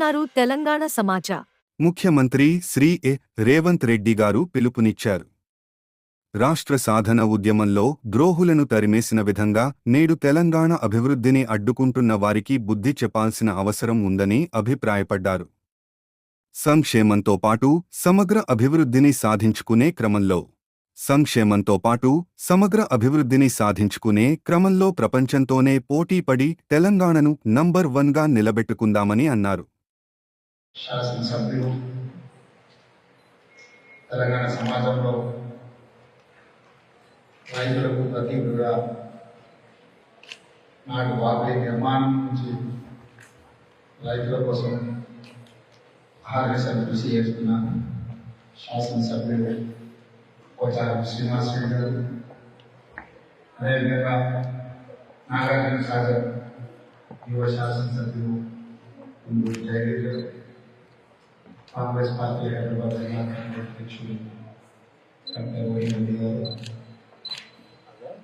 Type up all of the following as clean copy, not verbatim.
అన్నారు తెలంగాణ సమాజ ముఖ్యమంత్రి శ్రీ రేవంత్ రెడ్డి గారు పిలుపునిచ్చారు. రాష్ట్ర సాధన ఉద్యమంలో ద్రోహులను తరిమేసిన విధంగా నేడు తెలంగాణ అభివృద్ధిని అడ్డుకుంటున్న వారికి బుద్ధి చెప్పాల్సిన అవసరం ఉందని అభిప్రాయపడ్డారు. సంక్షేమంతో పాటు సమగ్ర అభివృద్ధిని సాధించుకునే క్రమంలో ప్రపంచంతోనే పోటీపడి తెలంగాణను నంబర్ 1గా నిలబెట్టుకుందామని అన్నారు. శాసనసభ్యులు తెలంగాణ సమాజంలో రైతులకు ప్రతిగా నాటి వాగ్లీ నిర్మాణం నుంచి రైతుల కోసం ఆహారశాలు కృషి చేస్తున్న శాసనసభ్యులు పోచారం శ్రీనివాసరెడ్డి గారు, అదేవిధంగా నాగార్జున సాగర్ యువ శాసనసభ్యులు జయగిరి గారు, కాంగ్రెస్ పార్టీ హైదరాబాద్ జిల్లా అధ్యక్షులు డాక్టర్ వైఎస్ రెడ్డి గారు,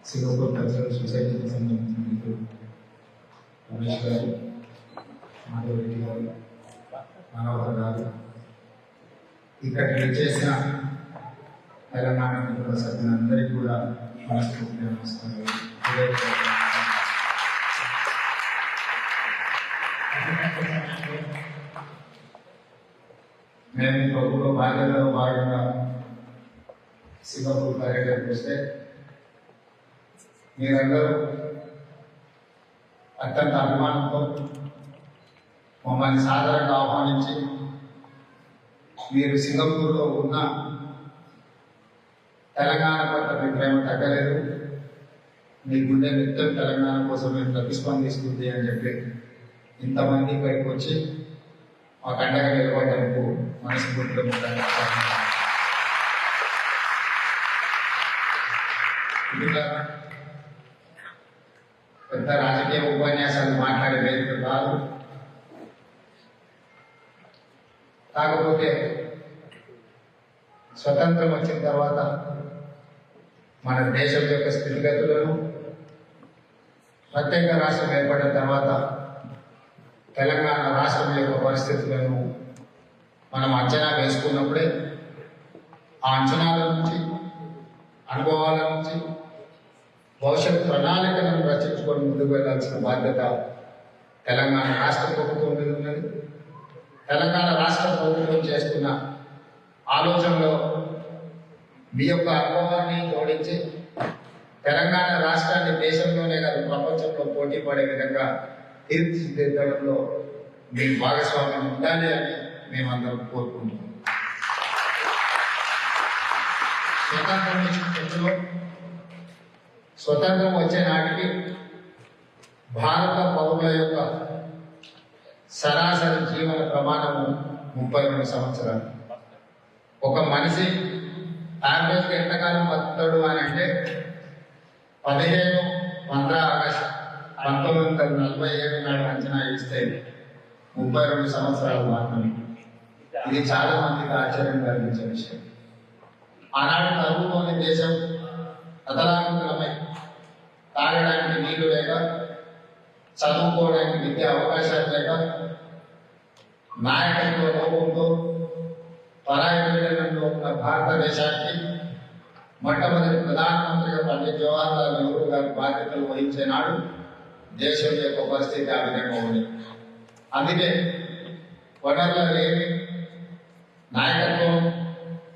సింగపూర్ కల్చరల్ సొసైటీకి సంబంధించిన మిత్రులు రమేష్ గారు, మాధవరెడ్డి గారు, మనోహర్ గారు, ఇక్కడికి చేసిన తెలంగాణ మిత్రుల సభ్యులందరికీ కూడా మనస్ఫూర్తిగా నమస్కారాలు. మేము ప్రభుత్వ బాధ్యతలో భాగంగా సింగపూర్ పర్యటనకు వస్తే మీరందరూ అత్యంత అభిమానంతో మమ్మల్ని సాధారణంగా ఆహ్వానించి మీరు సింగపూర్లో ఉన్న తెలంగాణ పట్ల మీ ప్రేమ తగ్గలేదు, మీ గుండె నిత్యం తెలంగాణ కోసం మేము ప్రతిస్పందిస్తుంది అని చెప్పి ఇంతమంది ఇక్కడికి వచ్చి మా కండగా నిలబడ్డానికి మనస్ఫూర్తిగా పెద్ద రాజకీయ ఉపన్యాసాలు మాట్లాడే వేదిక కాదు. కాకపోతే స్వతంత్రం వచ్చిన తర్వాత మన దేశం యొక్క స్థితిగతులను, ప్రత్యేక రాష్ట్రం ఏర్పడిన తర్వాత తెలంగాణ రాష్ట్రం యొక్క పరిస్థితులను మనం అంచనా వేసుకున్నప్పుడే ఆ అంచనాల నుంచి, అనుభవాల నుంచి భవిష్యత్ ప్రణాళికలను రచించుకొని ముందుకు వెళ్లాల్సిన బాధ్యత తెలంగాణ రాష్ట్ర ప్రభుత్వం మీద ఉన్నది. తెలంగాణ రాష్ట్ర ప్రభుత్వం చేస్తున్న ఆలోచనలో మీ యొక్క అనుభవాన్ని జోడించి తెలంగాణ రాష్ట్రాన్ని దేశంలోనే కాదు ప్రపంచంలో పోటీ పడే విధంగా తీర్చిదిద్దడంలో మీ భాగస్వామ్యం ఉండాలి అని మేమందరం కోరుకుంటున్నాం. స్వతంత్రం వచ్చే నాటికి భారత పౌరుల యొక్క సరాసరి జీవన ప్రమాణము 32 సంవత్సరాలు. ఒక మనిషి యావరేజ్గా ఎంతకాలం బతుకుతాడు అని అంటే 15 ఆగస్టు 1947 నాడు అంచనా ఇస్తే 32 సంవత్సరాలు మాత్రమే. ఇది చాలా మందికి ఆశ్చర్యం కలిగించే విషయం. ఆనాడు కరువులోని దేశం అతలాకుతలమై తాగడానికి నీళ్లు లేక, చదువుకోవడానికి విద్యా అవకాశాలు లేక, నాయకత్వ లోపంతో పరాయణంలో ఉన్న భారతదేశానికి మొట్టమొదటి ప్రధానమంత్రిగా పండిత్ జవహర్లాల్ నెహ్రూ గారి బాధ్యతలు వహించే నాడు దేశం యొక్క పరిస్థితి ఆ విధంగా ఉంది. అందుకే వనరుల లేని, నాయకత్వం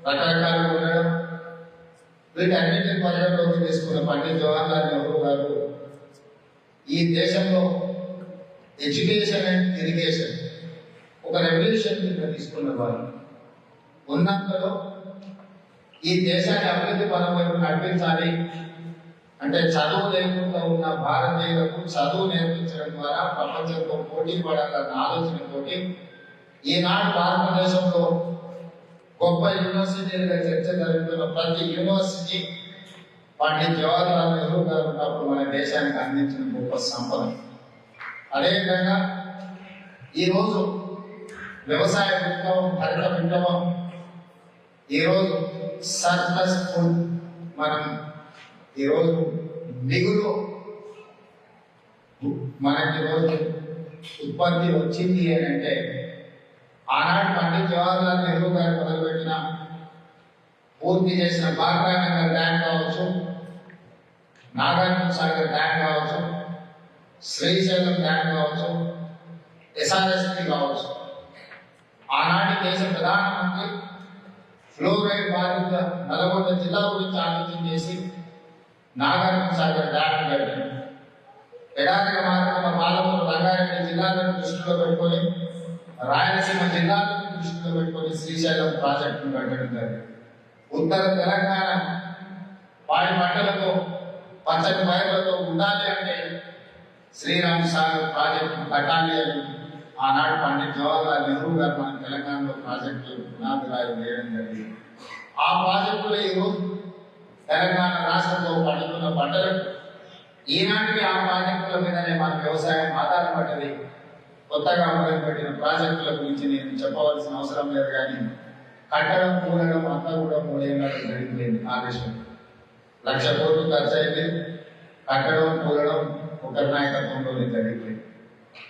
రకరకాలుగా ఉండడం, వీటన్నింటినీ పరిగణలోకి తీసుకున్న పండిత్ జవహర్లాల్ నెహ్రూ గారు ఈ దేశంలో ఎడ్యుకేషన్ అండ్ ఇరిగేషన్ ఒక రెవల్యూషన్ కింద తీసుకున్న వారు. ఉన్నంతలో ఈ దేశాన్ని అభివృద్ధి పదం వైపు నడిపించాలి అంటే చదువు లేకుండా ఉన్న భారతీయులకు చదువు నేర్పించడం ద్వారా ప్రపంచంలో పోటీ పడాలన్న ఆలోచనతోటి ఈనాడు భారతదేశంలో గొప్ప యూనివర్సిటీలుగా చర్చ జరుగుతున్న ప్రతి యూనివర్సిటీ పండిత్ జవహర్లాల్ నెహ్రూ గారు ఉన్నప్పుడు మన దేశానికి అందించిన గొప్ప సంపద. అదేవిధంగా ఈరోజు వ్యవసాయ విప్లవం, హరిత విప్లవం, ఈరోజు సర్ప్లస్ ఫుడ్, మనం ఈరోజు మిగులు మనకి ఈరోజు ఉత్పత్తి వచ్చింది అని అంటే ఆనాడు పండిత్ జవహర్లాల్ నెహ్రూ గారు మొదలుపెట్టిన పూర్తి చేసిన బాగ్రానగర్ డ్యామ్ కావచ్చు, నాగార్జున సాగర్ డ్యామ్ కావచ్చు, శ్రీశైలం డ్యామ్ కావచ్చు, ఎస్ఆర్ఎస్పి కావచ్చు. ఆనాటి దేశ ప్రధానమంత్రి ఫ్లోరైడ్ బాధిత నల్గొండ జిల్లా గురించి ఆలోచన చేసి నాగార్జున సాగర్ డ్యామ్ కట్టారు. ఎడారిగా మారుతున్న పాలమూరు రంగారెడ్డి జిల్లాలను దృష్టిలో పెట్టుకొని, రాయలసీమ జిల్లాలను దృష్టిలో పెట్టుకొని శ్రీశైలం ప్రాజెక్టును కట్టడం జరిగింది. ఉత్తర తెలంగాణ వారి పంటలతో పచ్చని పైర్లతో ఉండాలి అంటే శ్రీరామ్ సాగర్ ప్రాజెక్టు కట్టాలి అని ఆనాడు పండిత్ జవహర్లాల్ నెహ్రూ గారు మన తెలంగాణలో ప్రాజెక్టు పునాది రాయి వేయడం జరిగింది. ఆ ప్రాజెక్టులో ఈరోజు తెలంగాణ రాష్ట్రంలో పండుతున్న పంటలకు ఈనాటికి ఆ ప్రాజెక్టుల మీదనే మన వ్యవసాయం ఆధారపడ్డది. కొత్తగా మొదలుపెట్టిన ప్రాజెక్టుల గురించి నేను చెప్పవలసిన అవసరం లేదు, కానీ కట్టడం కూడడం అంతా కూడా 3 ఏళ్ళలో జరిగిపోయింది. ఆదేశం 1,00,000 కోట్లు ఖర్చు అయింది. కట్టడం కూడడం ఒకరి నాయకత్వంలోనే జరిగిపోయింది.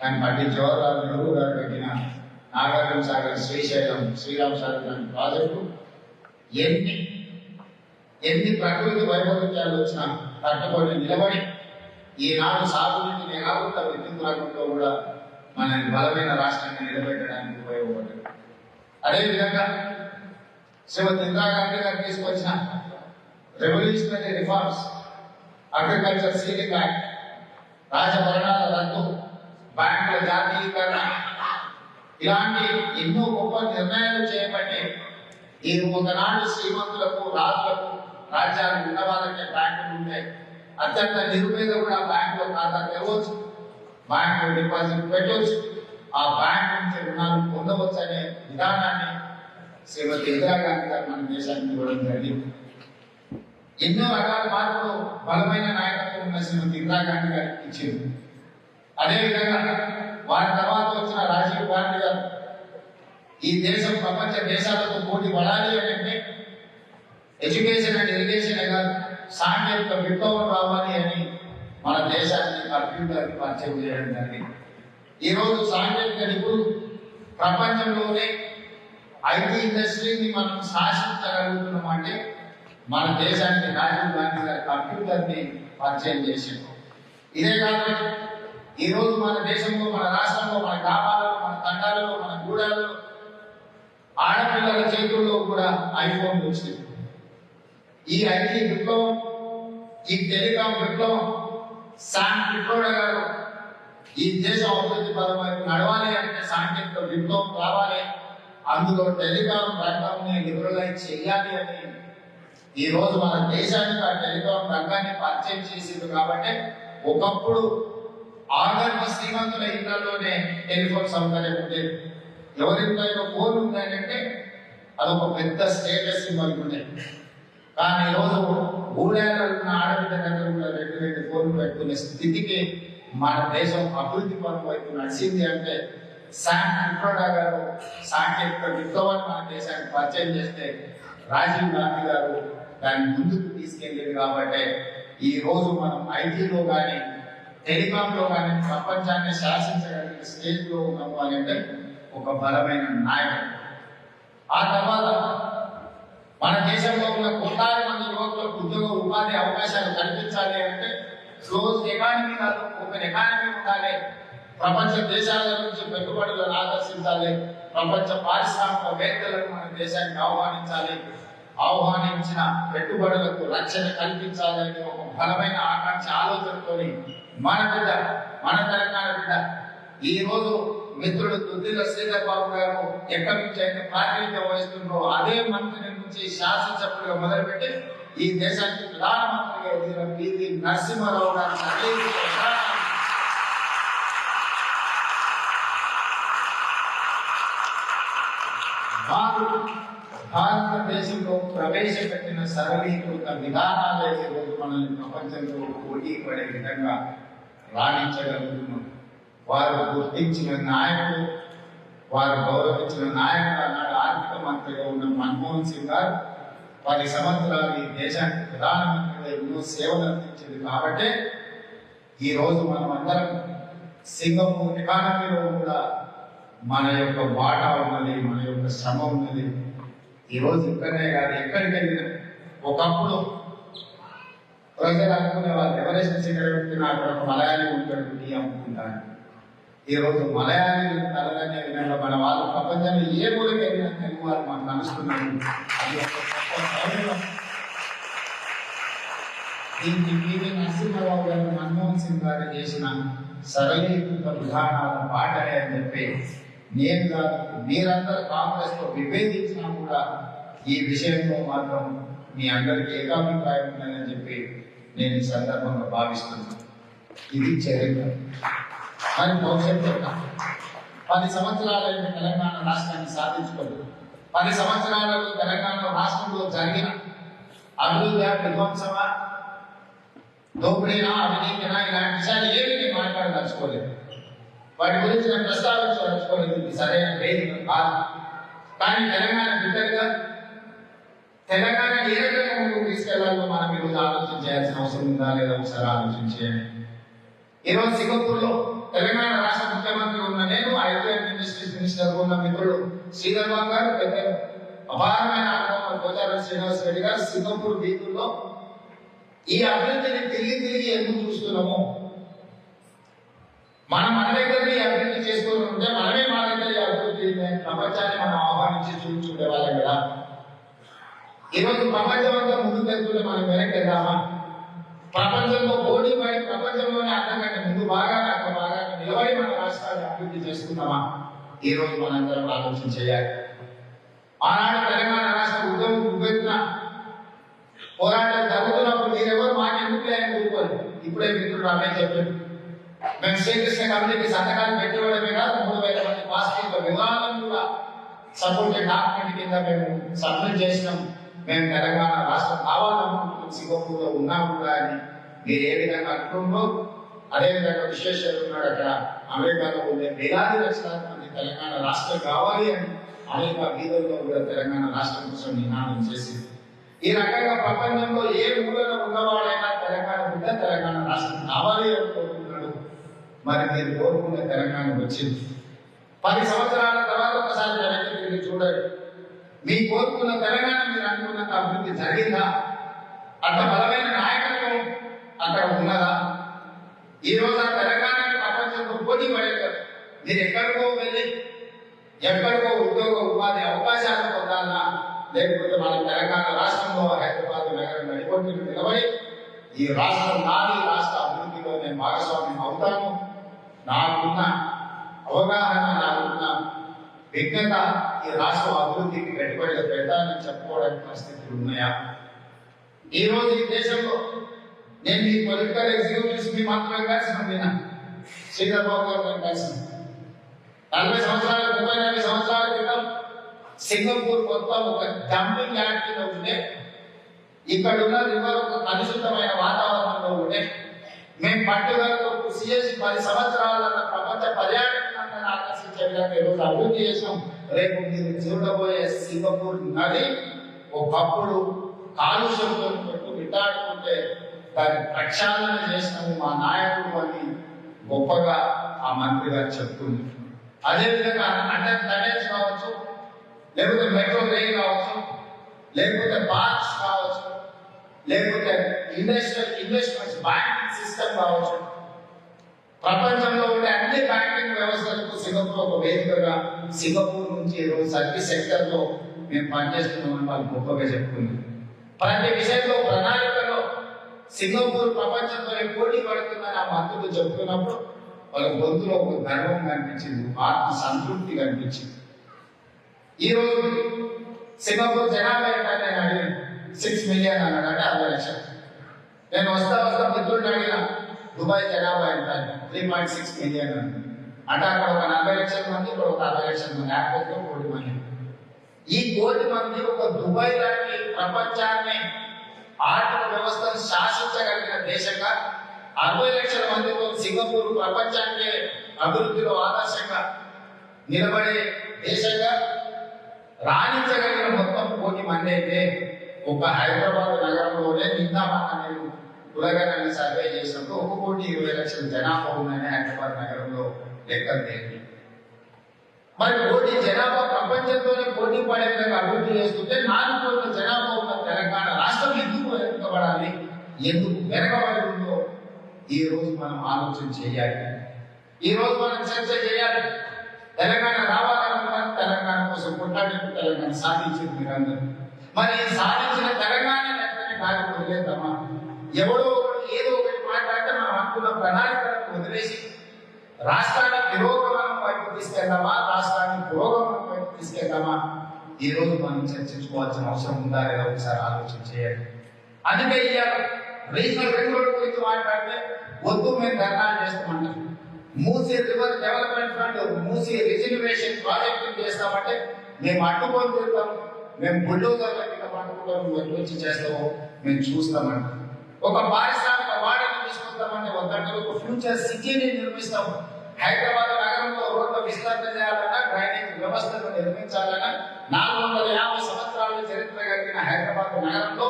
కానీ పండిత్ జవహర్లాల్ నెహ్రూ గారు పెట్టిన నాగార్జున సాగర్, శ్రీశైలం, శ్రీరామ్ సాగర్ లాంటి ప్రాజెక్టు ఎన్ని ప్రకృతి వైపరీత్యాలు వచ్చినా తట్టుకొని నిలబడి ఈనాడు సాగునీటిని కాకుండా విద్యుత్ రంగంలో కూడా మన బలమైన రాష్ట్రాన్ని నిలబెట్టడానికి ఉపయోగపడింది. అదేవిధంగా శ్రీమతి ఇందిరాగాంధీ గారు తీసుకొచ్చిన revolutionary reforms, agriculture ceiling act, రాజభరణాల రద్దు, బ్యాంకుల జాతీయకరణ, ఇలాంటి ఎన్నో గొప్ప నిర్ణయాలు చేయబట్టి ఈ ఒకనాడు శ్రీమంతులకు, రాజులకు, రాజ్యాలు ఉన్న వాళ్ళకే బ్యాంకులు ఉంటాయి. అత్యంత నిరుపేద కూడా బ్యాంకులో ఖాతా తెరవచ్చు, బ్యాంకులో డిపాజిట్ పెట్టవచ్చు, ఆ బ్యాంకు నుంచి రుణాలు పొందవచ్చు అనే విధానాన్ని శ్రీమతి ఇందిరాగాంధీ గారు మన దేశానికి ఇవ్వడం జరిగింది. ఎన్నో రకాల మార్పులు బలమైన నాయకత్వం ఉన్న శ్రీమతి ఇందిరాగాంధీ గారికి ఇచ్చింది. అదేవిధంగా వారి తర్వాత వచ్చిన రాజీవ్ గాంధీ గారు ఈ దేశం ప్రపంచ దేశాలతో పోటీ పడాలి అని అంటే ఎడ్యుకేషన్ అండ్ ఇరిగేషన్ కాదు, సాంకేతిక విప్లవం రావాలి అని మన దేశాన్ని కంప్యూటర్ పరిచయం చేయడం జరిగింది. ఈరోజు సాంకేతిక నిపుణులు ప్రపంచంలోనే ఐటీ ఇండస్ట్రీని మనం శాసించగలుగుతున్నాం అంటే మన దేశానికి రాజీవ్ గాంధీ గారి కంప్యూటర్ని పరిచయం చేసింది. ఇదే కాదు, ఈరోజు మన దేశంలో, మన రాష్ట్రంలో, మన గ్రామాలలో, మన తండాలలో, మన గూడాలలో ఆడపిల్లల చేతుల్లో కూడా ఐఫోన్ వచ్చింది. ఈ ఐటీ విప్లవం, ఈ టెలికాం విప్లవం, శామ్ పిట్రోడా గారు ఈ దేశం అభివృద్ధి పరమైపు నడవాలి అంటే సాంకేతిక విప్లవం రావాలి, అందులో టెలికాం రంగాన్ని లిబరలైజ్ చేయాలి అని ఈ రోజు మన దేశానికి ఆ టెలికాం రంగాన్ని పరిచయం చేసింది. కాబట్టి ఒకప్పుడు ఆగర్భ శ్రీమంతుల ఇళ్లలోనే టెలిఫోన్ సౌకర్యం ఉండేది. ఎవరింట్లో ఫోన్ ఉందంటే అదొక పెద్ద స్టేటస్ సింబల్ ఉండేది. కానీ ఈరోజు ఊళ్ళలో ఉన్న ఆడబిడ్డ దగ్గర కూడా 2 ఫోన్లు పెట్టుకునే స్థితికి మన దేశం అభివృద్ధి పనుల వైపు నడిచింది అంటే శామ్ పిట్రోడా గారు సాంకేతిక విప్లవాన్ని మన దేశానికి పరిచయం చేస్తే రాజీవ్ గాంధీ గారు దాన్ని ముందుకు తీసుకెళ్ళింది. కాబట్టి ఈ రోజు మనం ఐటీలో కానీ టెలికాంలో కానీ ప్రపంచాన్ని శాసించగలిగిన స్టేజ్లో ఉన్నాము అని అంటే ఒక బలమైన నాయకుడు. ఆ తర్వాత మన దేశంలో ఉన్న 1,00,000 మంది యువకులకు ఉద్యోగ ఉపాధి అవకాశాలు కల్పించాలి అంటే క్లోజ్ ఎకానమీ కాదు, ఓపెన్ ఎకానమీ ఉండాలి. ప్రపంచ దేశాల నుంచి పెట్టుబడులను ఆకర్షించాలి. ప్రపంచ పారిశ్రామికవేత్తలను మన దేశానికి ఆహ్వానించాలి. ఆహ్వానించిన పెట్టుబడులకు రక్షణ కల్పించాలి అనే ఒక బలమైన ఆకాంక్ష ఆలోచనతో మన బిడ్డ, మన తెలంగాణ బిడ్డ ఈ రోజు మిత్రుడు దుద్దిల శ్రీధర్ బాబు గారు ఎక్కడి నుంచి అయితే ప్రాతినిధ్యం వహిస్తున్నారో అదే మంత్రి నుంచి శాసనసభ్యుడిగా మొదలుపెట్టి ఈ దేశానికి ప్రధానమంత్రిగా ఎదిగిన పివి నరసింహారావు గారు భారతదేశంలో ప్రవేశపెట్టిన సరళీకృత విధానాలే ఈరోజు మనల్ని ప్రపంచంలో పోటీ పడే విధంగా రాణించగలుగుతున్నాం. వారు గుర్తించిన నాయకుడు, వారు గౌరవించిన నాయకుడు అన్నాడు ఆర్థిక మంత్రిగా ఉన్న మన్మోహన్ సింగ్ గారు 10 సంవత్సరాలు ఈ దేశానికి ప్రధానమంత్రిగా ఎన్నో సేవలు అందించింది. కాబట్టి ఈ రోజు మనం అందరం సింగపూర్ ఎకానమీలో కూడా మన యొక్క వాటా ఉన్నది, మన యొక్క శ్రమ ఉన్నది. ఈరోజు ఇక్కడనే కాదు, ఎక్కడికి వెళ్ళినా ఒకప్పుడు ప్రజలు అనుకునే వాళ్ళు ఎవరెస్ట్ సిగరెట్ అక్కడ ఒక మలయాళీ ఉంటాడు టీ అమ్ముకుంటాను. ఈరోజు మలయాళీ తలదనే విధంగా మన వాళ్ళు ప్రపంచంలో ఏ మూలకి వెళ్ళినా తెలుగు వాళ్ళు మనకు కలుస్తున్నారు. అది ఒక గొప్ప గౌరవం. దీనికి పివి నరసింహారావు గారు, మన్మోహన్ సింగ్ గారు చేసిన సరళీకృత విధానాల పాటలే అని చెప్పి నేను కాదు, మీరందరూ కాంగ్రెస్ తో విభేదించినా కూడా ఈ విషయంలో మాత్రం మీ అందరికీ ఏకాభిప్రాయం ఉందని చెప్పి నేను ఈ సందర్భంగా భావిస్తున్నాను. ఇది చరిత్ర. మరి భవిష్యత్తు చెప్తా. 10 సంవత్సరాలైన తెలంగాణ రాష్ట్రాన్ని సాధించుకోదు. 10 సంవత్సరాలలో తెలంగాణ రాష్ట్రంలో జరిగిన అభివృద్ధి, విధ్వంసమా, దోపిడీనా, అవినీతినా, ఇలాంటి విషయాలు ఏమి నేను మాట్లాడదలుచుకోలేదు. వాటి గురించి నేను ప్రస్తావించదలుచుకోలేదు. ఇది సరైన వేదిక కాదు. కానీ తెలంగాణ బిడ్డలుగా తెలంగాణ ఏ రకంగా ముందుకు తీసుకెళ్లాలో మనం ఈరోజు ఆలోచించాల్సిన అవసరం ఉందా లేదా ఒకసారి ఆలోచించేయండి. ఈరోజు సింగపూర్లో తెలంగాణ రాష్ట్ర ముఖ్యమంత్రి ఉన్న నేను, ఐటీఎన్ ఇండస్ట్రీస్ మినిస్టర్ ఉన్న మిత్రుడు శ్రీధర్ బాబు గారు, పెద్ద అపారమైన అనుభవం పోచారం శ్రీనివాస్ రెడ్డి గారు సింగపూర్ వీధుల్లో ఈ అభివృద్ధిని తిరిగి ఎందుకు చూస్తున్నాము? మనం మన దగ్గర ఈ అభివృద్ధి చేసుకుని ఉంటే మనమే మన దగ్గర ఈ అభివృద్ధి ప్రపంచాన్ని మనం ఆహ్వానించి చూపించుకునే వాళ్ళం కదా. ఈరోజు ప్రపంచం అంతా ముందుకు వెళ్తుంటే మనం వెనక్కి వెళ్దామా? ప్రపంచంలో పోటీ పడి ప్రపంచంలోనే అంతకంటే ముందు బాగా నిలబడి మన రాష్ట్రాన్ని అభివృద్ధి చేసుకుందామా? ఈ రోజు మనందరం ఆలోచన చేయాలి. ఆనాడు తెలంగాణ రాష్ట్ర ఉద్యమం ఉవ్వెత్తున పోరాటం జరుగుతున్నప్పుడు మీరెవరు మాకెందుకు అని కూరుకోరు. ఇప్పుడే మిత్రుడు రమేష్ చెప్పారు, మేము శ్రీకృష్ణ కమిటీకి సంతకాలు పెట్టివ్వడమే కాదు, 3000 మంది పాస్పోర్ట్ల వివరాలను కూడా సపోర్టెడ్ డాక్యుమెంట్ కింద మేము సబ్మిట్ చేసినాం. మేము తెలంగాణ రాష్ట్రం కావాలనుకుంటున్నాం, సింగపూర్లో ఉన్నా కూడా అని మీరు ఏ విధంగా అనుకుంటూ, అదేవిధంగా విశ్వేశ్వరు ఉన్నాడు అక్కడ అమెరికాలో ఉండే వేలాది లక్షలాది మంది తెలంగాణ రాష్ట్రం కావాలి అని అమెరికా వీధుల్లో కూడా తెలంగాణ రాష్ట్రం కోసం నినాదం చేసింది. ఈ రకంగా ప్రపంచంలో ఏ మూలలో ఉన్నవాడైనా తెలంగాణ బిడ్డ తెలంగాణ రాష్ట్రం కావాలి అని కోరుకుంటున్నాడు. మరి మీరు కోరుకున్న తెలంగాణ వచ్చింది. 10 సంవత్సరాల తర్వాత ఒకసారి వెనక్కి తిరిగి చూడండి. మీ కోరుకున్న తెలంగాణ మీరు అనుకున్నంత అభివృద్ధి జరిగిందా? అంత బలమైన నాయకత్వం అక్కడ ఉన్నదా? ఈ రోజు ఆ తెలంగాణని ప్రపంచంలో పోటీ పడేది. మీరు ఎక్కడికో వెళ్ళి ఎక్కడికో ఉద్యోగ ఉపాధి అవకాశాలు పొందాలన్నా, లేకపోతే మన తెలంగాణ రాష్ట్రంలో హైదరాబాద్ నగరం నడిపొట్టుకు నిలబడి ఈ రాష్ట్రం నాది, రాష్ట్ర అభివృద్ధిలో నేను భాగస్వామ్యం అవుతాను, నాకున్న అవగాహన, నాకున్న విజ్ఞత ఈ రాష్ట్రం అభివృద్ధికి పెట్టుబడిగా పెడతానని చెప్పుకోవడానికి పరిస్థితులు ఉన్నాయా? ఈ రోజు ఈ దేశంలో నేను ఈ పొలిటికల్ ఎగ్జిక్యూటివ్స్ మీ మాత్రమే కలిసిన విన్నా, శ్రీధర్ బాబు గారు నేను కలిసిన 40 సంవత్సరాల 30 సంవత్సరాల క్రితం సింగపూర్ మొత్తం ఒక డంపింగ్ యార్డ్ కింద ఉండే, ఇక్కడ ఉన్న రివర్ ఒక కలుషితమైన వాతావరణంలో ఉండే. మేము పట్టుదలతో కృషి చేసి 10 సంవత్సరాల ప్రపంచ పర్యాటకాన్ని ఆకర్షించే విధంగా ఈరోజు అభివృద్ధి చేసినాం. రేపు మీరు చూడబోయే సింగపూర్ నది ఒకప్పుడు కాలుష్యంతో విట్టాడుకుంటే దాన్ని ప్రక్షాళన చేసినాము మా నాయకుడు అని గొప్పగా ఆ మంత్రి గారు చెప్తుంది. అదేవిధంగా అండర్ టనెల్స్ కావచ్చు, లేకపోతే మెట్రో రైల్ కావచ్చు, లేకపోతే పార్క్స్ కావచ్చు, లేకపోతే ఇన్వెస్ట్మెంట్స్ బ్యాంకింగ్ సిస్టమ్ కావచ్చు, ప్రపంచంలో ఉండే అన్ని బ్యాంకింగ్ వ్యవస్థలకు సింగపూర్ ఒక వేదికగా, సింగపూర్ నుంచి ఈరోజు సర్వీస్ సెక్టర్ లో మేము పనిచేస్తున్నామని వాళ్ళు గొప్పగా చెప్పుకుంది. ప్రతి విషయంలో ప్రణాళికలో సింగపూర్ ప్రపంచంతో పోటీ పడుతుందని ఆ మంత్రులు చెప్తున్నప్పుడు వాళ్ళ గొంతులో ఒక గర్వం కనిపించింది, ఆత్మ సంతృప్తి కనిపించింది. ఈ రోజు సింగపూర్ జనాభా ఏంటంటే నేను అడిగాను, 6 మిలియన్ అన్నాడు, అంటే 60 లక్షలు. నేను వస్తా మిత్రుడిని అడిగిన దుబాయ్ జనాభా ఎంత, 3.6 మిలియన్ అంటే అక్కడ ఒక 40 లక్షల మంది, ఇక్కడ ఒక 60 లక్షల మంది, యాక్టివ్గా 1 కోటి మంది. ఈ 1 కోటి మంది ఒక దుబాయ్ లాంటి ప్రపంచాన్ని ఆర్థిక వ్యవస్థను శాసించగలిగిన దేశంగా, 60 లక్షల మందితో సింగపూర్ ప్రపంచానికి అభివృద్ధిలో ఆదర్శంగా నిలబడే దేశంగా రాణించగలిగిన మొత్తం 1 కోటి మంది అయితే, ఒక హైదరాబాద్ నగరంలోనే నిందామన్న నేను కులగణన సర్వే చేసినప్పుడు 1,20,00,000 జనాభా ఉందని హైదరాబాద్ నగరంలో లెక్కలు తేలి. మరి కోటి జనాభా ప్రపంచంలోనే పోటీ పడే విధంగా అభివృద్ధి చేస్తుంటే 4 కోట్ల జనాభా ఉన్న తెలంగాణ రాష్ట్రం ఎందుకు వెనుకబడాలి, ఎందుకు వెనకబడి ఉందో ఈ రోజు మనం ఆలోచన చేయాలి. ఈ రోజు మనం చర్చ చేయాలి. తెలంగాణ రావాలనుకున్న తెలంగాణ కోసం కొట్లాడి తెలంగాణ సాధించింది మీరందరూ. మరి సాధించిన తెలంగాణ వెంటనే కాదు వదిలేద్దామా? ఎవడో ఒకటి ఏదో ఒకటి మాట్లాడితే మనం అనుకున్న ప్రణాళికలను వదిలేసి రాష్ట్రాన్ని తిరోగమనం వైపు తీసుకెళ్దామా, రాష్ట్రాన్ని పురోగమనం వైపు తీసుకెళ్దామా? ఈ రోజు మనం చర్చించుకోవాల్సిన అవసరం ఉందా లేదా ఒకసారి ఆలోచన చేయాలి. అందుకే ఇవాళ రీజనల్ రింగ్ రోడ్ గురించి మాట్లాడితే వద్దు మేము ధర్నాలు చేస్తామంటారు. Musi river development fund Musi reservation project చేస్తామంటే మేము అడ్డుకొని తిరుగుతాం, మేము బుల్డోజర్ల కింద పట్టుకుంటాం, వచ్చి చేస్తామో మేము చూస్తామంట. ఒక పారిశ్రామిక వాడని తీసుకుంటామంటే వద్దంటే ఒక ఫ్యూచర్ సిటీని నిర్మిస్తాం. హైదరాబాద్ నగరంలో రోడ్ల విస్తరణ చేయాలన్నా, డ్రైనేజ్ వ్యవస్థను నిర్మించాలన్నా 450 సంవత్సరాల చరిత్ర కలిగిన హైదరాబాద్ నగరంలో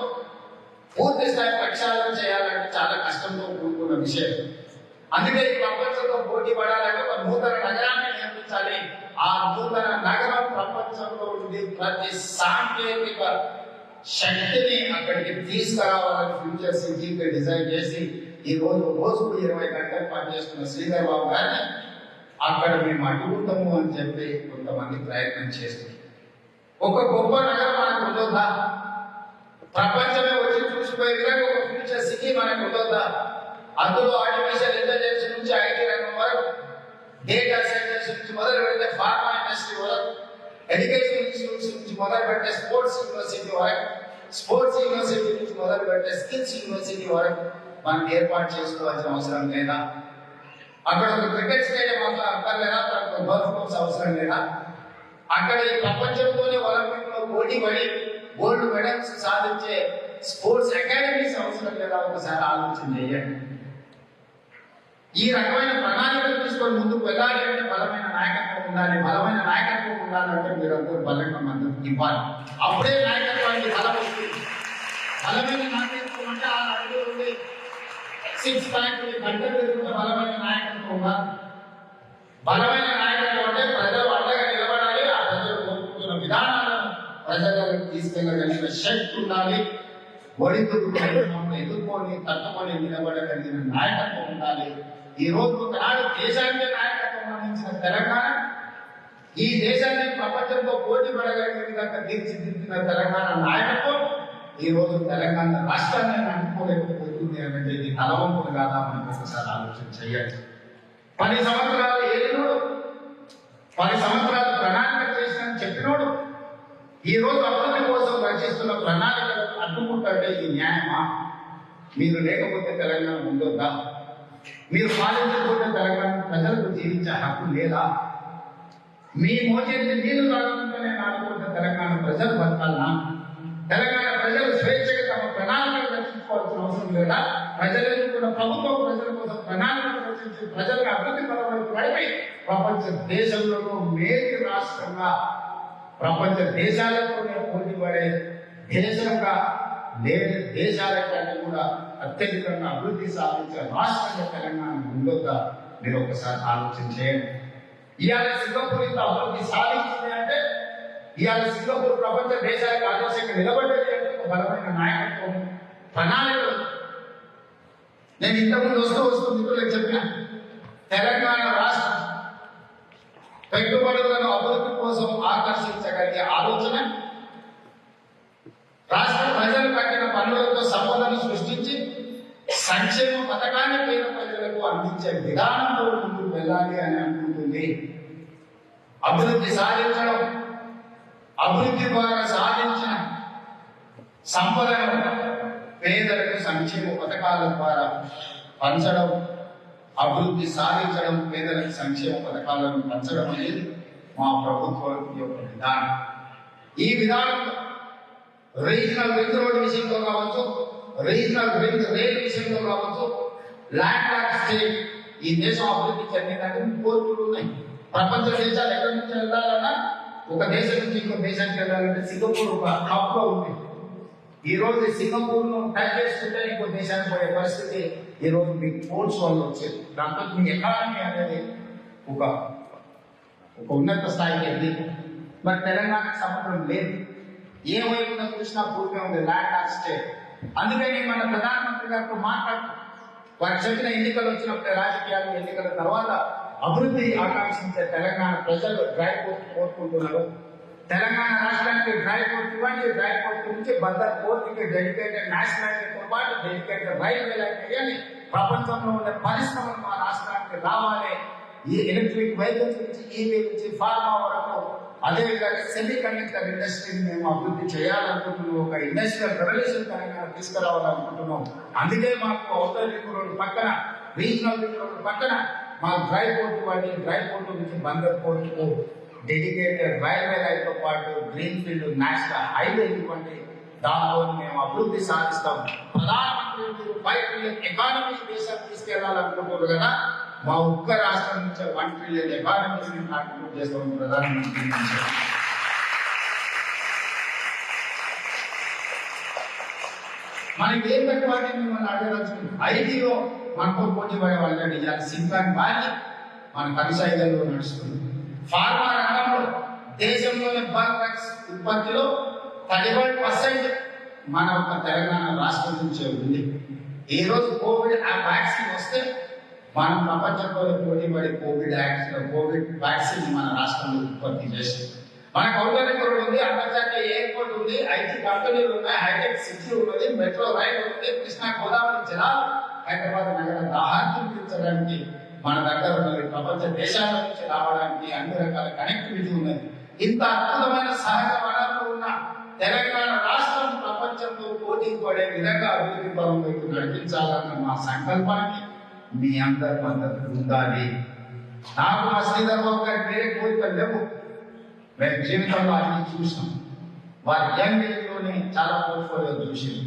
పూర్తి స్థాయి ప్రక్షాళన చేయాలంటే చాలా కష్టంతో కూడుకున్న విషయం. అందుకే ఈ ప్రపంచంతో పోటీ పడాలంటే ఒక నూతన నగరాన్ని నిర్మించాలి. ఆ నూతన నగరం ప్రపంచంలో ఉండి ప్రతి సాంకేతిక శక్తిని అక్కడికి తీసుకురావాలని ఫ్యూచర్ సిటీకి డిజైన్ చేసి ఈ రోజు రోజుకు 20 గంటలు పనిచేస్తున్న శ్రీధర్ బాబు గారిని అక్కడ మేము అడ్డుకుంటాము అని చెప్పి కొంతమంది ప్రయత్నం చేస్తున్నారు. ఒక గొప్ప నగరం మనకు ఉండొద్దా? ప్రపంచమే వచ్చి చూసిపోయే విధంగా ఒక ఫ్యూచర్ సిటీ మనకు ఉండొద్దా? అందులో ఆర్టిఫిషియల్ ఇంటెలిజెన్స్ నుంచి ఐటీ రంగం వరకు, డేటా సైన్స్ నుంచి మొదలు పెడితే ఫార్మా ఇండస్ట్రీ వరకు, ఎడ్యుకేషన్ ఇన్స్టిట్యూట్స్ నుంచి మొదలు పెడితే స్పోర్ట్స్ యూనివర్సిటీ వరకు, స్పోర్ట్స్ యూనివర్సిటీ నుంచి మొదలు పెడితే స్కిల్స్ యూనివర్సిటీ వరకు మనం ఏర్పాటు చేసుకోవాల్సిన అవసరం లేదా? అక్కడ ఒక క్రికెట్ స్టేడియం అక్కర్లేదా? అక్కడ గోల్ఫ్ కోర్స్ అవసరం లేదా? అక్కడ ఈ ప్రపంచంలోనే ఒలింపిక్ లో పోటీ పడి గోల్డ్ మెడల్స్ సాధించే స్పోర్ట్స్ అకాడమీస్ అవసరం లేదా? ఒకసారి ఆలోచన చేయండి. ఈ రకమైన ప్రణాళికలు తీసుకొని ముందుకు వెళ్ళాలి అంటే బలమైన నాయకత్వం ఉండాలి. బలమైన నాయకత్వం ఉండాలంటే మీరందరూ బలంగా మద్దతు ఇవ్వాలి. అప్పుడే నాయకత్వానికి బలం వస్తుంది. బలమైన నాయకత్వం అంటే ఆ అడుగులు ఉంది, 6 ప్యాక్లు గంటలు తిరుగుతున్న బలమైన నాయకత్వం ఉండాలి. బలమైన నాయకత్వం అంటే ప్రజలు అండగా నిలబడాలి. ఆ ప్రజలు కోరుకుంటున్న విధానాలను ప్రజలకు తీసుకెళ్ళగలిగిన శక్తి ఉండాలి. ఒడిదుడుకులను ఎదుర్కొని తట్టుకొని నిలబడగలిగిన నాయకత్వం ఉండాలి. ఈ రోజు ఒకనాడు దేశానికి నాయకత్వం అందించిన తెలంగాణ ఈ దేశాన్ని ప్రపంచంతో పోటీ పడగలిగిన విధంగా తీర్చిదిద్దిన తెలంగాణ నాయకత్వం ఈ రోజు తెలంగాణ రాష్ట్రాన్ని అనుకోలేకపోతుంది అంటే ఇది తలవంపులు కాదా? మనకు ఒకసారి ఆలోచన చేయాలి. 10 సంవత్సరాలు ఏలినోడు, 10 సంవత్సరాలు ప్రణాళిక చేసిన చెప్పినోడు ఈ రోజు అభివృద్ధి కోసం రచిస్తున్న ప్రణాళికలను అడ్డుకుంటే ఇది న్యాయమా? మీరు లేకపోతే తెలంగాణ ఉండొద్దా? మీరు పాలించకపోతే తెలంగాణ ప్రజలకు జీవించే హక్కు లేదా? మీ మోచేతి నీళ్లు తాగుతుంటేనే 4 కోట్ల తెలంగాణ ప్రజలు బతకాలనా? తెలంగాణ ప్రజలు స్వేచ్ఛగా తమ ప్రణాళికలు రచించుకోవాల్సిన అవసరం లేదా? ప్రజలను కూడా ప్రభుత్వం ప్రజల కోసం ప్రణాళికలు రచించి ప్రజలకు అభివృద్ధి పరమైపు నడిపి ప్రపంచ దేశంలో మేటి రాష్ట్రంగా ప్రపంచ దేశాలతోనే పోటీ పడే దేశంగా లేని దేశాల కంటే కూడా అత్యధికంగా అభివృద్ధి సాధించే రాష్ట్రంగా తెలంగాణ ఉండొద్దా? మీరు ఒకసారి ఆలోచన చేయండి. ఇవాళ సింగపూర్ ఇంత అభివృద్ధి సాధించింది అంటే ఇవాళ సింగపూర్ ప్రపంచ దేశాలకు ఆదర్శంగా నిలబడేది అంటే ఒక బలమైన నాయకత్వం, ప్రణాళికలు. నేను ఇంతకుముందు వస్తూ మిత్రులకు చెప్పిన తెలంగాణ రాష్ట్రం పెట్టుబడులను అభివృద్ధి కోసం ఆకర్షించగలిగే ఆలోచన, రాష్ట్ర ప్రజలు కట్టిన పనులతో సంపదను సృష్టించి సంక్షేమ పథకాన్ని పేద ప్రజలకు అందించే విధానంలో ముందుకు వెళ్ళాలి అని అనుకుంటుంది. అభివృద్ధి సాధించడం, అభివృద్ధి ద్వారా సాధించిన సంపదను పేదలకు సంక్షేమ పథకాల ద్వారా పంచడం, అభివృద్ధి సాధించడం, పేదలకు సంక్షేమ పథకాలను పంచడం అనేది మా ప్రభుత్వం యొక్క విధానం. ఈ విధానంలో రీజనల్ రింగ్ రోడ్ విషయంలో కావచ్చు, రీజనల్ రింగ్ రైల్ విషయంలో కావచ్చు, ల్యాండ్ లాక్ స్టేట్ ఈ దేశం అభివృద్ధి చెందిందంటే కోర్టులు ఉన్నాయి. ప్రపంచ దేశాలు ఎక్కడి నుంచి వెళ్ళాలన్నా ఒక దేశం నుంచి ఇంకో దేశానికి వెళ్ళాలంటే సింగపూర్ ఒక టాప్ లో ఉంది. ఈ రోజు సింగపూర్ ను టచ్ చేసుకుంటే ఇంకో దేశానికి పోయే పరిస్థితి ఈ రోజు మీకు పోర్ట్స్ వల్ల వచ్చేది. దాంతో మీ ఎకానమీ అనేది ఒక ఉన్నత స్థాయికి వెళ్ళి, మరి తెలంగాణకు సముద్రం లేదు, ఏ వైపున చూసినా భూమి ఉంది, ల్యాండ్ ఆఫ్ స్టేట్. అందుకని మన ప్రధానమంత్రి గారితో మాట్లాడుతూ వారు చెప్పిన ఎన్నికలు వచ్చినప్పుడే రాజకీయాలు, ఎన్నికల తర్వాత అభివృద్ధి ఆకాంక్షించే తెలంగాణ ప్రజలు డ్రై పోర్ట్ కోరుకుంటున్నారు. తెలంగాణ రాష్ట్రానికి డ్రై పోర్ట్ ఇవ్వండి, డ్రై పోర్ట్ నుంచి బందర్ పోర్టుకి డెడికేటెడ్ నేషనల్ హైవేతో పాటు డెడికేటెడ్ రైల్వే లైన్ వేయాలి. ప్రపంచంలో ఉండే పరిశ్రమలు మా రాష్ట్రానికి రావాలి. ఈ ఎలక్ట్రిక్ వెహికల్స్ నుంచి, ఈవీ నుంచి, ఫార్మా వరకు, అదేవిధంగా సెమీ కండక్టర్ ఇండస్ట్రీని మేము అభివృద్ధి చేయాలనుకుంటున్నాం. ఒక ఇండస్ట్రియల్ రెవల్యూషన్ తెలంగాణ తీసుకురావాలనుకుంటున్నాం. అందుకే మాకు ఔటర్ రింగ్ రోడ్డు పక్కన, రీజనల్ రింగ్ రోడ్డు పక్కన మాకు డ్రై పోర్ట్ ఇవ్వండి. డ్రై పోర్టు నుంచి బందర్ పోర్టుకు డెడికేటెడ్ రైల్వే లైన్ తో పాటు గ్రీన్ ఫీల్డ్ నేషనల్ హైవే ఇవ్వండి. దాంతో మేము అభివృద్ధి సాధిస్తాం. ప్రధానమంత్రి మీరు 5 ట్రిలియన్ ఎకానమీ దేశాన్ని తీసుకెళ్లాలనుకుంటున్నారు కదా, మా ఒక్క రాష్ట్రం నుంచి 1 ట్రిలియన్ ఎకానమీస్ ని కాంట్రిబ్యూట్ చేస్తాం ప్రధానమంత్రి నుంచి. మనకి ఏం పెట్టాలని మిమ్మల్ని అడగదలుచుకుంది. ఐటీలో మనకు పోటీ పడే వాళ్ళని ఇవాళ సిలికాన్ వ్యాలీ మన కనసాయిలో నడుస్తుంది. ఫార్మా రంగంలో దేశంలోని బల్క్ డ్రగ్స్ ఉత్పత్తిలో 35% మన ఒక తెలంగాణ రాష్ట్రం నుంచే ఉంది. ఈ రోజు కోవిడ్ వ్యాక్సిన్ వస్తే మనం ప్రపంచంలో పోటీ పడి కోవిడ్ వ్యాక్సిన్ మన రాష్ట్రంలో ఉత్పత్తి చేసి మనకు ఔటర్ ఉంది, అంతర్జాతీయ ఎయిర్పోర్ట్ ఉంది, ఐటీ కంపెనీలు ఉన్నాయి, హైటెక్ సిటీ ఉన్నది, మెట్రో రైల్ ఉంది, కృష్ణా గోదావరి జలాలు హైదరాబాద్ నగర దాహాన్ని తీర్చడానికి మన దగ్గర ఉన్నది. ప్రపంచ దేశాల నుంచి రావడానికి అన్ని రకాల కనెక్టివిటీ ఉన్నది. ఇంత అద్భుతమైన సహజ వనరులు ఉన్న తెలంగాణ రాష్ట్రం ప్రపంచంలో పోటీ పడే విధంగా అభివృద్ధి పరం వైపు నడిపించాలన్న మా సంకల్పాన్ని మీ అందరి మద్దతు ఉండాలి. నాకు మా శ్రీధర్ బాబు గారి వేరే కోరికలు లేవు. మేము జీవితంలో అన్ని చూసాం. వారి యంగ్ ఏజ్ లోనే చాలా పోర్ట్ఫోలియో చూసింది.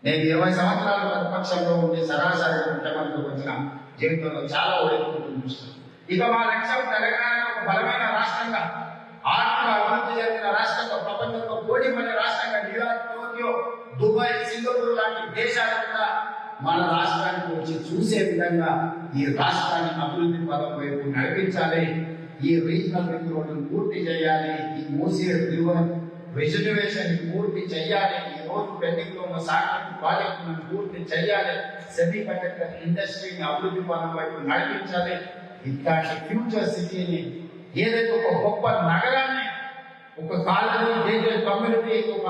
నేను 20 సంవత్సరాల ప్రతిపక్షంలో ఉండి సరాసరి ముఖ్యమంత్రికి వచ్చిన జీవితంలో చాలా ఓడిపోతుంది చూస్తాను. ఇక మా లక్ష్యం తెలంగాణ ఒక బలమైన రాష్ట్రంగా, ఆర్థిక అభివృద్ధి చెందిన రాష్ట్రంగా, ప్రపంచంలో పోటీ పడే రాష్ట్రంగా, న్యూయార్క్, టోక్యో, దుబాయ్, సింగపూర్ లాంటి దేశాలు కూడా మన రాష్ట్రానికి వచ్చి చూసే విధంగా ఈ రాష్ట్రాన్ని అభివృద్ధి పదం వైపు నడిపించాలి. ఈ రీజనల్ రింగ్ రోడ్డును పూర్తి చేయాలి. ఈ మూసీ రివర్ రిజర్వేషన్ పూర్తి చేయాలి. ఈ రోజు పెండింగ్ లో ఉన్న సాంకేతిక ప్రాజెక్టులను పూర్తి చేయాలి. సెమీ కండక్టర్ ఇండస్ట్రీని అభివృద్ధి పదం వైపు నడిపించాలి. ఇట్లాంటి ఫ్యూచర్ సిటీని, ఏదైతే ఒక గొప్ప నగరాన్ని, ఒక కాలనీ, గేటెడ్ కమ్యూనిటీ, ఒక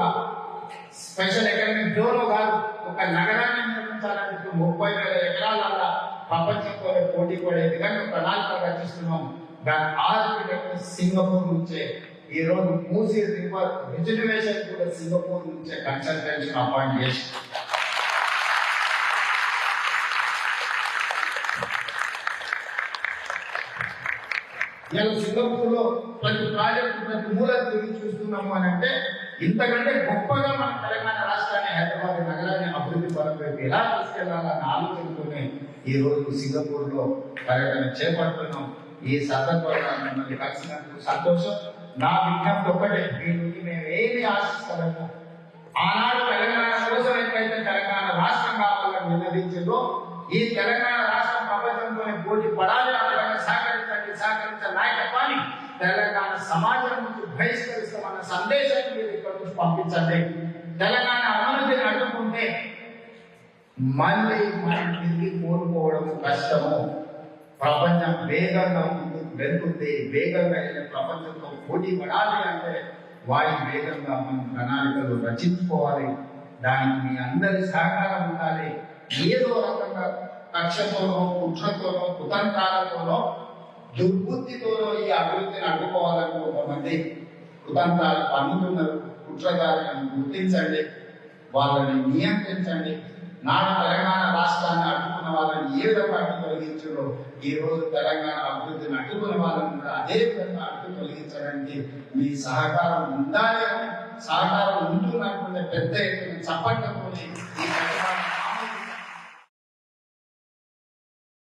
స్పెషల్ ఎకనామిక్ జోన్ కాదు, ఒక నగరాన్ని నిర్మించాలని 30,000 ఎకరాల ప్రపంచంతో పోటీ పడే విధంగా ప్రణాళిక రచిస్తున్నాం. దాని ఆర్కిటెక్ట్ సింగపూర్ నుంచే, ఈ రోజు మూసీ రివర్ రిజర్వేషన్ కూడా సింగపూర్ నుంచే కన్సల్టెంట్స్ అపాయింట్ చేసి నేను సింగపూర్ లో ప్రతి ప్రాజెక్టు, ప్రతి మూల తిరిగి చూస్తున్నాము అని అంటే, ఇంతకంటే గొప్పగా మన తెలంగాణ రాష్ట్రాన్ని, హైదరాబాద్ నగరాన్ని అభివృద్ధి పరం వైపు ఎలా తీసుకెళ్లాలన్న ఆలోచనతోనే ఈ రోజు సింగపూర్ లో పర్యటన చేపడుతున్నాం. ఈ సందర్భంగా మిమ్మల్ని కలిసినందుకు సంతోషం. నా విజ్ఞప్తి ఒక్కటే, మీ నుండి మేము ఏమి ఆశిస్తాము. ఆనాడు తెలంగాణ కోసం ఎక్కడైతే తెలంగాణ రాష్ట్రం కావాలని నిలదీసిందో, ఈ తెలంగాణ రాష్ట్రం ప్రపంచంలోనే పోటీ పడాలి. ఆ సహకరించే నాయకత్వాన్ని తెలంగాణ సమాజం నుంచి బహిష్కరిస్తామన్న సందేశాన్ని మీరు ఇక్కడ నుంచి పంపించండి. తెలంగాణ అభివృద్ధిని అడ్డుకుంటే మళ్ళీ మనం తిరిగి కోరుకోవడం కష్టము. ప్రపంచం వేగంగా ముందుకు వెళ్తుంది. వేగంగా వెళ్ళిన ప్రపంచంతో పోటీ పడాలి అంటే వారి వేగంగా మనం ప్రణాళికలు రచించుకోవాలి. దానికి మీ అందరి సహకారం ఉండాలి. ఏదో రకంగా కక్షతోనో, కుట్రతోనో, కుతంత్రాలతోనో, దుర్బుద్ధితోనో ఈ అభివృద్ధిని అడ్డుకోవాలని కొంతమంది కుతంత్రాలు పన్నుతున్నారు. కుట్రదారులను గుర్తించండి, వాళ్ళని నియంత్రించండి. నాడు తెలంగాణ రాష్ట్రాన్ని అడ్డుకున్న వాళ్ళని ఏ విధంగా అడ్డు తొలగించారో, ఈ రోజు తెలంగాణ అభివృద్ధిని అడ్డుకున్న వాళ్ళని కూడా అదే విధంగా అడ్డు తొలగించడానికి మీ సహకారం ఉండాలి. సహకారం ఉంటుందనుకునే పెద్ద ఎత్తున చప్పట్లతోనే ఈ